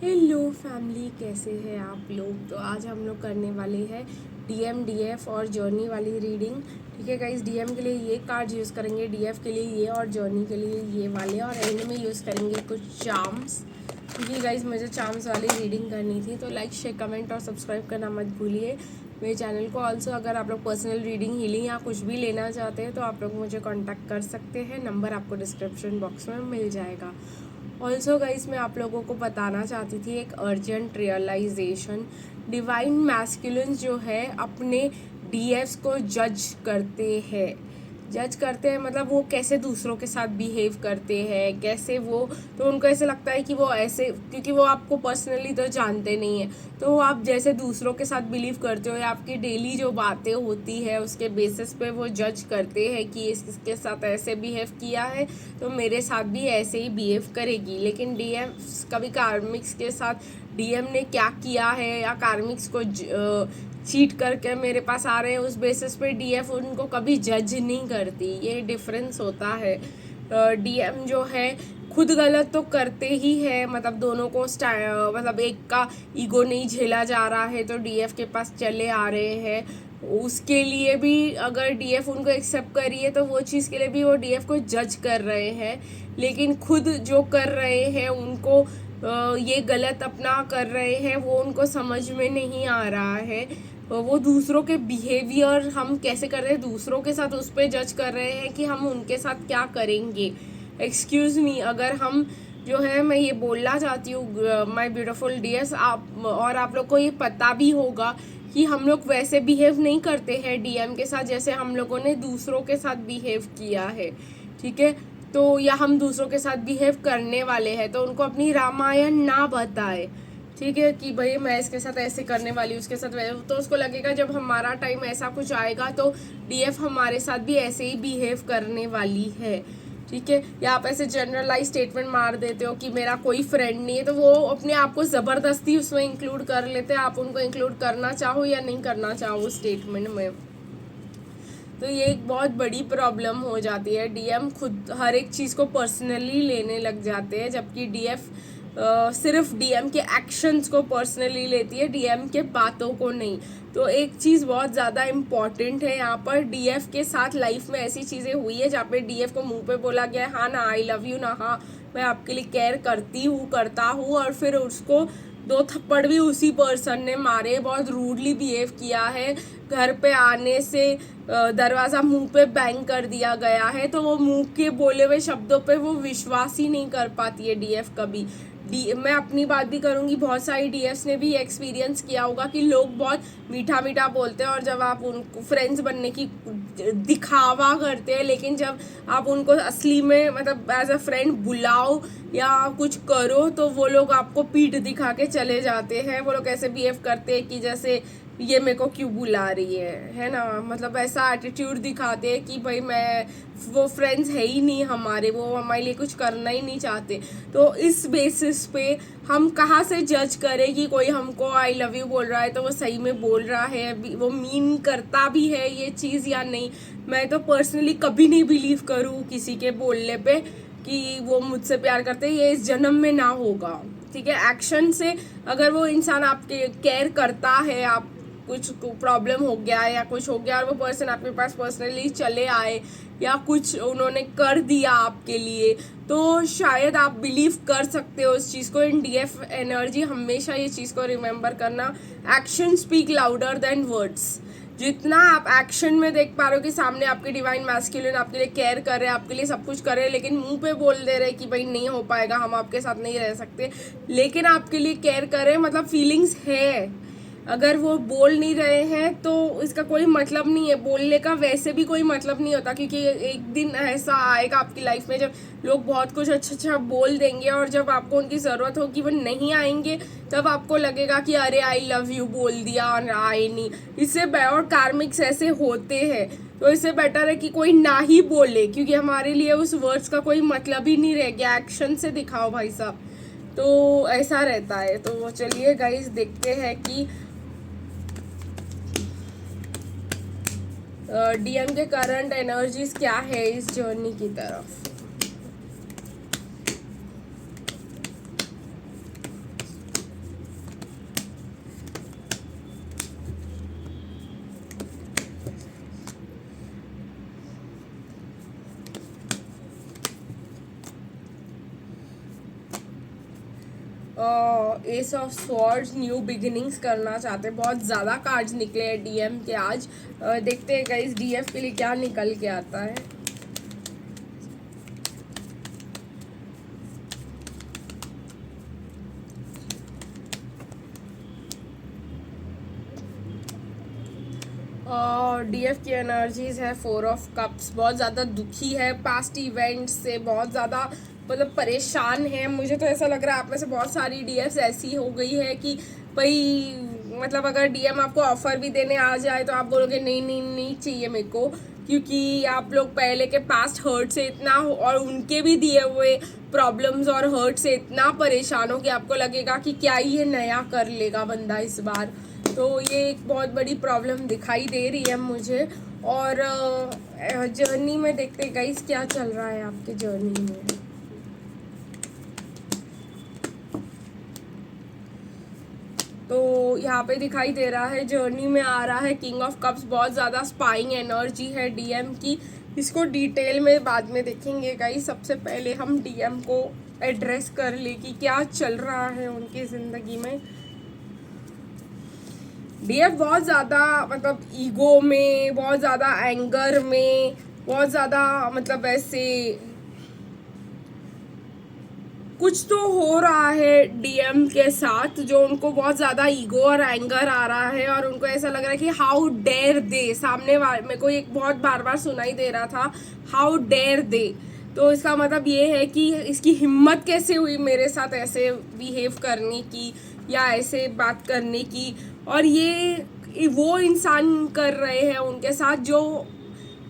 Hello family, कैसे हैं आप लोग। तो आज हम लोग करने वाले हैं डीएम डीएफ और जर्नी वाली रीडिंग। ठीक है गाइस, डीएम के लिए ये कार्ड यूज़ करेंगे, डीएफ के लिए ये और जर्नी के लिए ये वाले, और एंड में यूज़ करेंगे कुछ चार्म्स। क्योंकि गाइस मुझे चार्म्स वाली रीडिंग करनी थी। तो लाइक, शेयर, कमेंट और सब्सक्राइब करना मत भूलिए मेरे चैनल को। ऑल्सो अगर आप लोग पर्सनल रीडिंग, हीलिंग या कुछ भी लेना चाहते हैं तो आप लोग मुझे कॉन्टैक्ट कर सकते हैं। नंबर आपको डिस्क्रिप्शन बॉक्स में मिल जाएगा। ऑल्सो गाइस, मैं आप लोगों को बताना चाहती थी एक अर्जेंट रियलाइजेशन। डिवाइन मैस्कुलिन जो है अपने डीएफ्स को जज करते हैं मतलब वो कैसे दूसरों के साथ बिहेव करते हैं, कैसे वो, तो उनको ऐसे लगता है कि वो ऐसे, क्योंकि वो आपको पर्सनली तो जानते नहीं है, तो आप जैसे दूसरों के साथ बिलीव करते हो या आपकी डेली जो बातें होती है उसके बेसिस पे वो जज करते हैं कि इसके साथ ऐसे बिहेव किया है तो मेरे साथ भी ऐसे ही बिहेव करेगी। लेकिन डीएम कभी कार्मिक्स के साथ डीएम ने क्या किया है या कार्मिक्स को चीट करके मेरे पास आ रहे हैं, उस बेसिस पे डीएफ उनको कभी जज नहीं करती। ये डिफरेंस होता है। डीएम जो है खुद गलत तो करते ही है, मतलब दोनों को मतलब एक का ईगो नहीं झेला जा रहा है तो डीएफ के पास चले आ रहे हैं। उसके लिए भी अगर डीएफ उनको एक्सेप्ट करिए तो वो चीज़ के लिए भी वो डीएफ को जज कर रहे हैं। लेकिन खुद जो कर रहे हैं उनको ये गलत अपना कर रहे हैं, वो उनको समझ में नहीं आ रहा है। वो दूसरों के बिहेवियर हम कैसे कर रहे हैं दूसरों के साथ, उस पर जज कर रहे हैं कि हम उनके साथ क्या करेंगे। एक्सक्यूज़ मी, अगर हम जो है, मैं ये बोलना चाहती हूँ माय ब्यूटीफुल डियर्स, आप लोग को ये पता भी होगा कि हम लोग वैसे बिहेव नहीं करते हैं डीएम के साथ जैसे हम लोगों ने दूसरों के साथ बिहेव किया है। ठीक है, तो या हम दूसरों के साथ बिहेव करने वाले हैं तो उनको अपनी रामायण ना बताए। ठीक है, कि भाई मैं इसके साथ ऐसे करने वाली हूँ, उसके साथ वैसे, तो उसको लगेगा जब हमारा टाइम ऐसा कुछ आएगा तो डीएफ हमारे साथ भी ऐसे ही बिहेव करने वाली है। ठीक है, या आप ऐसे जनरलाइज स्टेटमेंट मार देते हो कि मेरा कोई फ्रेंड नहीं है, तो वो अपने आप को ज़बरदस्ती उसमें इंक्लूड कर लेते हैं, आप उनको इंक्लूड करना चाहो या नहीं करना चाहो उस स्टेटमेंट में। तो ये एक बहुत बड़ी प्रॉब्लम हो जाती है। डीएम खुद हर एक चीज़ को पर्सनली लेने लग जाते हैं, जबकि डीएफ सिर्फ डीएम के एक्शंस को पर्सनली लेती है, डीएम के बातों को नहीं। तो एक चीज़ बहुत ज़्यादा इम्पॉर्टेंट है यहाँ पर, डीएफ के साथ लाइफ में ऐसी चीज़ें हुई है जहाँ पे डीएफ को मुंह पे बोला गया है हाँ ना आई लव यू ना, हाँ मैं आपके लिए केयर करती हूँ, करता हूँ, और फिर उसको 2 थप्पड़ भी उसी पर्सन ने मारे, बहुत रूडली बिहेव किया है। घर पे आने से दरवाज़ा मुंह पे बैंग कर दिया गया है, तो वो मुंह के बोले हुए शब्दों पे वो विश्वास ही नहीं कर पाती है डीएफ कभी। मैं अपनी बात भी करूँगी, बहुत सारी डीएफ्स ने भी एक्सपीरियंस किया होगा कि लोग बहुत मीठा मीठा बोलते हैं और जब आप उनको फ्रेंड्स बनने की दिखावा करते हैं, लेकिन जब आप उनको असली में मतलब एज अ फ्रेंड बुलाओ या कुछ करो तो वो लोग आपको पीठ दिखा के चले जाते हैं। वो लोग ऐसे बिहेव करते हैं कि जैसे ये मेरे को क्यों बुला रही है ना, मतलब ऐसा एटीट्यूड दिखाते हैं कि भाई मैं, वो फ्रेंड्स है ही नहीं हमारे, वो हमारे लिए कुछ करना ही नहीं चाहते। तो इस बेसिस पे हम कहाँ से जज करें कि कोई हमको आई लव यू बोल रहा है तो वो सही में बोल रहा है, वो मीन करता भी है ये चीज़ या नहीं। मैं तो पर्सनली कभी नहीं बिलीव करूँ किसी के बोलने पे कि वो मुझसे प्यार करते हैं, ये इस जन्म में ना होगा। ठीक है, एक्शन से अगर वो इंसान आपके केयर करता है, आप कुछ प्रॉब्लम हो गया या कुछ हो गया और वो पर्सन आपके पास पर्सनली चले आए या कुछ उन्होंने कर दिया आपके लिए, तो शायद आप बिलीव कर सकते हो उस चीज़ को। इन डीएफ एनर्जी हमेशा ये चीज़ को रिमेंबर करना, action speak louder than words. जितना आप एक्शन में देख पा रहे हो कि सामने आपके डिवाइन मैस्कुलिन आपके लिए केयर कर रहे हैं, आपके लिए सब कुछ कर रहे हैं, लेकिन मुंह पे बोल दे रहे कि भाई नहीं हो पाएगा, हम आपके साथ नहीं रह सकते, लेकिन आपके लिए केयर कर रहे हैं, मतलब फीलिंग्स है। अगर वो बोल नहीं रहे हैं तो इसका कोई मतलब नहीं है, बोलने का वैसे भी कोई मतलब नहीं होता, क्योंकि एक दिन ऐसा आएगा आपकी लाइफ में जब लोग बहुत कुछ अच्छा अच्छा बोल देंगे और जब आपको उनकी ज़रूरत होगी वो नहीं आएंगे, तब आपको लगेगा कि अरे आई लव यू बोल दिया और आए नहीं। इससे और कार्मिक्स ऐसे होते हैं, तो इससे बेटर है कि कोई ना ही बोले, क्योंकि हमारे लिए उस वर्ड्स का कोई मतलब ही नहीं रह गया। एक्शन से दिखाओ भाई साहब, तो ऐसा रहता है। तो चलिए गाइस, देखते हैं कि डीएम के करंट एनर्जीज क्या है इस जर्नी की तरफ। S of swords, new beginnings करना चाहते हैं। बहुत ज़्यादा कार्ड्स निकले हैं डीएम के आज। देखते हैं गाइस डीएफ के लिए क्या निकल के आता है। डीएफ की एनर्जीज है 4 ऑफ कप्स, बहुत ज़्यादा दुखी है पास्ट इवेंट्स से, बहुत ज़्यादा मतलब परेशान है। मुझे तो ऐसा लग रहा है आप में से बहुत सारी डीएफ्स ऐसी हो गई है कि भाई मतलब अगर डीएम आपको ऑफर भी देने आ जाए तो आप बोलोगे नहीं नहीं नहीं चाहिए मेरे को, क्योंकि आप लोग पहले के पास्ट हर्ट से इतना और उनके भी दिए हुए प्रॉब्लम्स और हर्ट से इतना परेशान हो कि आपको लगेगा कि क्या ये नया कर लेगा बंदा इस बार। तो ये एक बहुत बड़ी प्रॉब्लम दिखाई दे रही है मुझे। और जर्नी में देखते हैं गाइस क्या चल रहा है आपके जर्नी में। तो यहाँ पे दिखाई दे रहा है जर्नी में आ रहा है किंग ऑफ कप्स, बहुत ज़्यादा स्पाइंग एनर्जी है डीएम की। इसको डिटेल में बाद में देखेंगे गाइस। सबसे पहले हम डीएम को एड्रेस कर ले कि क्या चल रहा है उनकी ज़िंदगी में। डीएफ बहुत ज़्यादा मतलब ईगो में, बहुत ज़्यादा एंगर में, बहुत ज़्यादा मतलब ऐसे कुछ तो हो रहा है डीएम के साथ जो उनको बहुत ज़्यादा ईगो और एंगर आ रहा है। और उनको ऐसा लग रहा है कि हाउ डेयर दे, सामने वाले मेरे को एक बहुत बार बार सुनाई दे रहा था हाउ डेयर दे। तो इसका मतलब ये है कि इसकी हिम्मत कैसे हुई मेरे साथ ऐसे बिहेव करने की या ऐसे बात करने की। और ये वो इंसान कर रहे हैं उनके साथ जो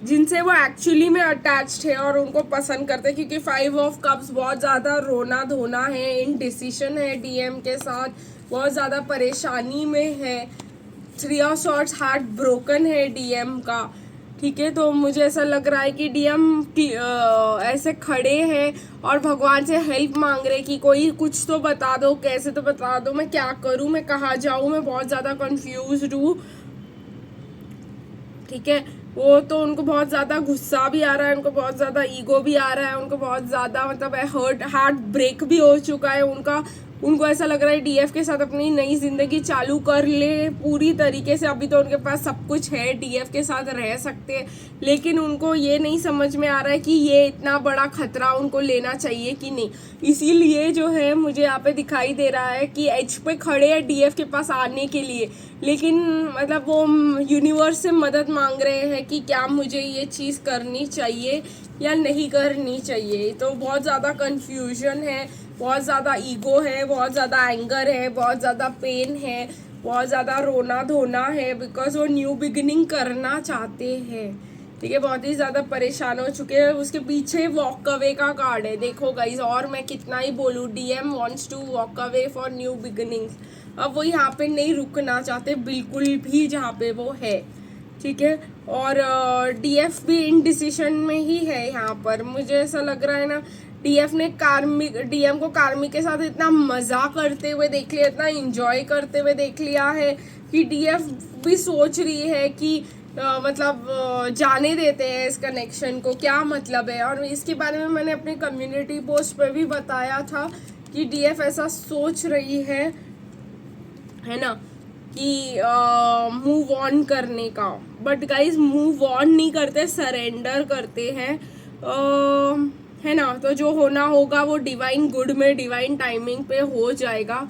जिनसे वो एक्चुअली में अटैच्ड है और उनको पसंद करते हैं, क्योंकि 5 ऑफ कप्स बहुत ज़्यादा रोना धोना है, इनडिसीजन है डीएम के साथ, बहुत ज़्यादा परेशानी में है। 3 ऑफ सॉर्ड्स हार्ट ब्रोकन है डीएम का। ठीक है, तो मुझे ऐसा लग रहा है कि डीएम ऐसे खड़े हैं और भगवान से हेल्प मांग रहे कि कोई कुछ तो बता दो, कैसे तो बता दो, मैं क्या करूं, मैं कहाँ जाऊं, मैं बहुत ज़्यादा कंफ्यूज्ड हूँ। ठीक है, वो तो उनको बहुत ज़्यादा गुस्सा भी आ रहा है, उनको बहुत ज़्यादा ईगो भी आ रहा है, उनको बहुत ज़्यादा मतलब हार्ट ब्रेक भी हो चुका है उनका। उनको ऐसा लग रहा है डीएफ के साथ अपनी नई ज़िंदगी चालू कर ले पूरी तरीके से। अभी तो उनके पास सब कुछ है, डीएफ के साथ रह सकते हैं, लेकिन उनको ये नहीं समझ में आ रहा है कि ये इतना बड़ा खतरा उनको लेना चाहिए कि नहीं। इसीलिए जो है मुझे यहाँ पे दिखाई दे रहा है कि एज पे खड़े हैं डीएफ के पास आने के लिए, लेकिन मतलब वो यूनिवर्स से मदद मांग रहे हैं कि क्या मुझे ये चीज़ करनी चाहिए या नहीं करनी चाहिए। तो बहुत ज़्यादा कन्फ्यूजन है, बहुत ज़्यादा ईगो है, बहुत ज़्यादा एंगर है, बहुत ज़्यादा पेन है, बहुत ज़्यादा रोना धोना है, बिकॉज वो न्यू बिगिनिंग करना चाहते हैं। ठीक है, बहुत ही ज़्यादा परेशान हो चुके हैं। उसके पीछे वॉक अवे का कार्ड है, देखो गाइज, और मैं कितना ही बोलूँ, DM wants to walk away for new beginnings. अब वो यहाँ पे नहीं रुकना चाहते बिल्कुल भी जहाँ पे वो है। ठीक है, और डीएफ भी इनडिसीजन में ही है यहाँ पर। मुझे ऐसा लग रहा है ना, डीएफ ने डीएम को कार्मिक के साथ इतना मज़ा करते हुए देख लिया, इतना इंजॉय करते हुए देख लिया है कि डीएफ भी सोच रही है कि मतलब जाने देते हैं इस कनेक्शन को, क्या मतलब है। और इसके बारे में मैंने अपनी कम्युनिटी पोस्ट पे भी बताया था कि डीएफ ऐसा सोच रही है ना, कि मूव ऑन करने का। बट गाइज मूव ऑन नहीं करते, सरेंडर करते हैं, है ना। तो जो होना होगा वो डिवाइन गुड में, डिवाइन टाइमिंग पे हो जाएगा।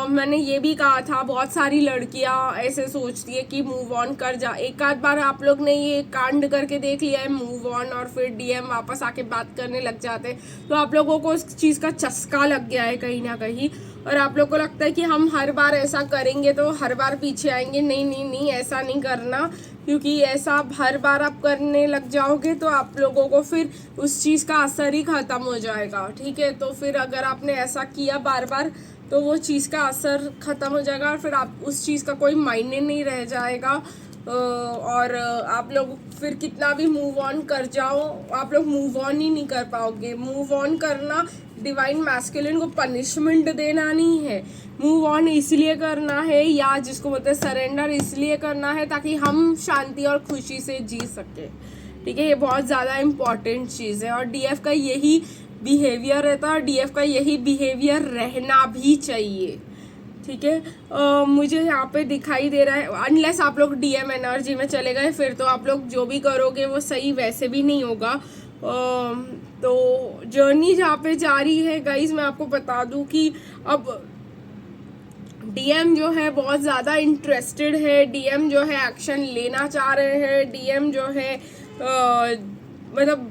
मैंने ये भी कहा था, बहुत सारी लड़कियां ऐसे सोचती है कि मूव ऑन कर जा। एक आध बार आप लोग ने ये कांड करके देख लिया है मूव ऑन, और फिर डीएम वापस आके बात करने लग जाते हैं, तो आप लोगों को उस चीज़ का चस्का लग गया है कहीं ना कहीं। और आप लोग को लगता है कि हम हर बार ऐसा करेंगे तो हर बार पीछे आएंगे। नहीं नहीं नहीं, ऐसा नहीं करना, क्योंकि ऐसा हर बार आप करने लग जाओगे तो आप लोगों को फिर उस चीज़ का असर ही ख़त्म हो जाएगा। ठीक है, तो फिर अगर आपने ऐसा किया बार बार तो वो चीज़ का असर ख़त्म हो जाएगा और फिर आप उस चीज़ का कोई मायने नहीं रह जाएगा। और आप लोग फिर कितना भी मूव ऑन कर जाओ, आप लोग मूव ऑन ही नहीं कर पाओगे। मूव ऑन करना डिवाइन मैस्कुलिन को पनिशमेंट देना नहीं है, मूव ऑन इसलिए करना है, या जिसको बोलते हैं सरेंडर, इसलिए करना है ताकि हम शांति और खुशी से जी सके। ठीक है, ये बहुत ज़्यादा इम्पॉर्टेंट चीज़ है और डीएफ का यही बिहेवियर रहता है और डीएफ का यही बिहेवियर रहना भी चाहिए। ठीक है, मुझे यहाँ पे दिखाई दे रहा है, अनलेस आप लोग डीएम एनर्जी में चले गए फिर तो आप लोग जो भी करोगे वो सही वैसे भी नहीं होगा। तो जर्नी जहाँ पे जा रही है गाइज, मैं आपको बता दूँ कि अब डीएम जो है बहुत ज़्यादा इंटरेस्टेड है, डीएम जो है एक्शन लेना चाह रहे हैं, डीएम जो है मतलब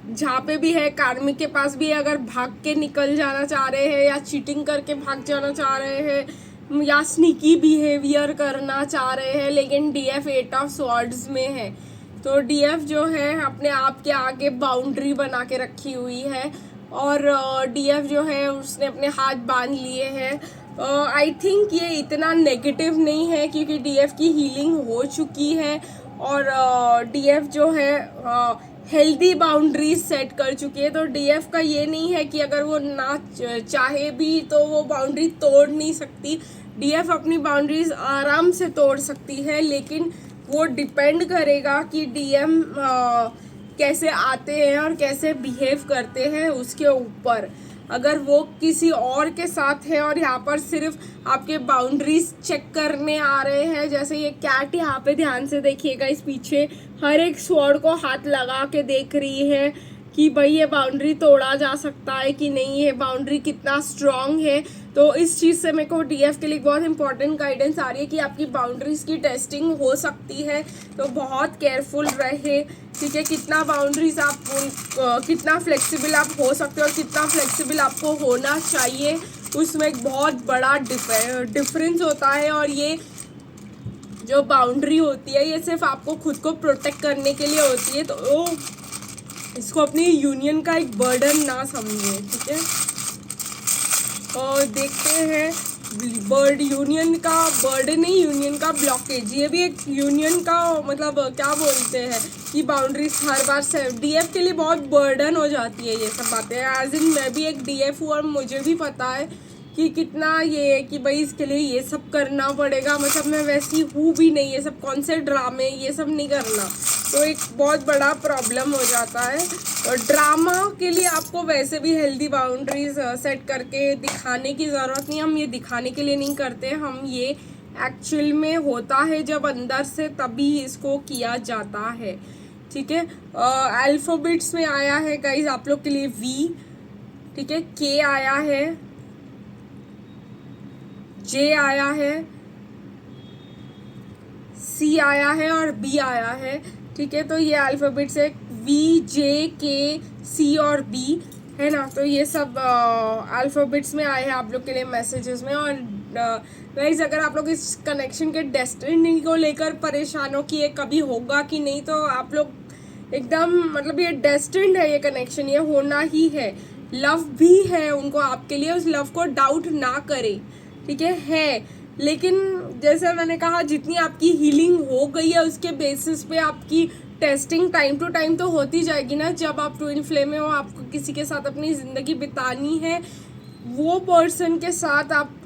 जहाँ पे भी है कार्मिक के पास भी है, अगर भाग के निकल जाना चाह रहे हैं या चीटिंग करके भाग जाना चाह रहे हैं या स्नीकी बिहेवियर करना चाह रहे हैं, लेकिन डीएफ 8 ऑफ स्वॉर्ड्स में है। तो डीएफ जो है अपने आप के आगे बाउंड्री बना के रखी हुई है और डीएफ जो है उसने अपने हाथ बांध लिए हैं। आई थिंक ये इतना नेगेटिव नहीं है क्योंकि डीएफ की हीलिंग हो चुकी है और डीएफ जो है हेल्दी बाउंड्रीज सेट कर चुकी है। तो डीएफ का ये नहीं है कि अगर वो ना चाहे भी तो वो बाउंड्री तोड़ नहीं सकती। डीएफ अपनी बाउंड्रीज आराम से तोड़ सकती है, लेकिन वो डिपेंड करेगा कि डीएम कैसे आते हैं और कैसे बिहेव करते हैं उसके ऊपर। अगर वो किसी और के साथ है और यहाँ पर सिर्फ आपके बाउंड्रीज चेक करने आ रहे हैं, जैसे ये कैट यहाँ पे ध्यान से देखिएगा, इस पीछे हर एक स्वॉर्ड को हाथ लगा के देख रही है कि भाई ये बाउंड्री तोड़ा जा सकता है कि नहीं, ये बाउंड्री कितना स्ट्रांग है। तो इस चीज़ से मेरे को डीएफ के लिए बहुत इंपॉर्टेंट गाइडेंस आ रही है कि आपकी बाउंड्रीज की टेस्टिंग हो सकती है, तो बहुत केयरफुल रहे। ठीक है, कितना बाउंड्रीज आप कितना फ्लेक्सिबल आप हो सकते हो और कितना फ्लेक्सिबल आपको होना चाहिए, उसमें एक बहुत बड़ा डिफरेंस होता है। और ये जो बाउंड्री होती है ये सिर्फ आपको खुद को प्रोटेक्ट करने के लिए होती है, तो इसको अपनी यूनियन का एक बर्डन ना समझे। ठीक है, और देखते हैं यूनियन का बर्डन नहीं, यूनियन का ब्लॉकेज, ये भी एक यूनियन का मतलब क्या बोलते हैं कि बाउंड्रीज हर बार से डीएफ के लिए बहुत बर्डन हो जाती है ये सब बातें। एज इन मैं भी एक डीएफ हूँ और मुझे भी पता है कि कितना ये है कि भाई इसके लिए ये सब करना पड़ेगा, मतलब मैं वैसी हूँ भी नहीं, ये सब कौन से ड्रामे ये सब नहीं करना, तो एक बहुत बड़ा प्रॉब्लम हो जाता है। और ड्रामा के लिए आपको वैसे भी हेल्दी बाउंड्रीज सेट करके दिखाने की ज़रूरत नहीं, हम ये दिखाने के लिए नहीं करते, हम ये एक्चुअल में होता है जब अंदर से, तभी इसको किया जाता है। ठीक है, अल्फ़ाबेट्स में आया है गाइज आप लोग के लिए वी, ठीक है, के आया है, जे आया है, सी आया है और बी आया है। ठीक है, तो ये अल्फ़ाबेट्स है वी, जे, के, सी और बी, है ना। तो ये सब अल्फ़ाबेट्स में आए हैं आप लोग के लिए मैसेजेस में। और गाइस अगर आप लोग इस कनेक्शन के डेस्टिनी को लेकर परेशान हो कि ये कभी होगा कि नहीं, तो आप लोग एकदम मतलब ये डेस्टिन्ड है, ये कनेक्शन ये होना ही है। लव भी है उनको आपके लिए, उस लव को डाउट ना करें। ठीक है, लेकिन जैसे मैंने कहा जितनी आपकी हीलिंग हो गई है उसके बेसिस पे आपकी टेस्टिंग टाइम टू टाइम तो होती जाएगी ना। जब आप ट्विन फ्लेम में हो, आपको किसी के साथ अपनी ज़िंदगी बितानी है, वो पर्सन के साथ आप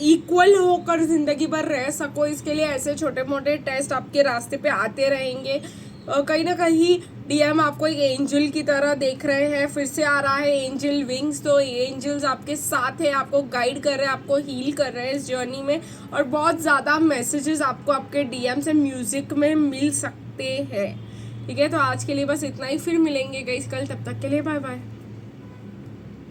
इक्वल होकर ज़िंदगी भर रह सको, इसके लिए ऐसे छोटे मोटे टेस्ट आपके रास्ते पे आते रहेंगे। कहीं ना कहीं डीएम आपको एक एंजल की तरह देख रहे हैं, फिर से आ रहा है एंजल विंग्स, तो एंजल्स आपके साथ है, आपको गाइड कर रहे हैं, आपको हील कर रहे हैं इस जर्नी में। और बहुत ज़्यादा मैसेजेस आपको आपके डीएम से म्यूज़िक में मिल सकते हैं। ठीक है, तो आज के लिए बस इतना ही, फिर मिलेंगे गाइस कल, तब तक के लिए बाय बाय।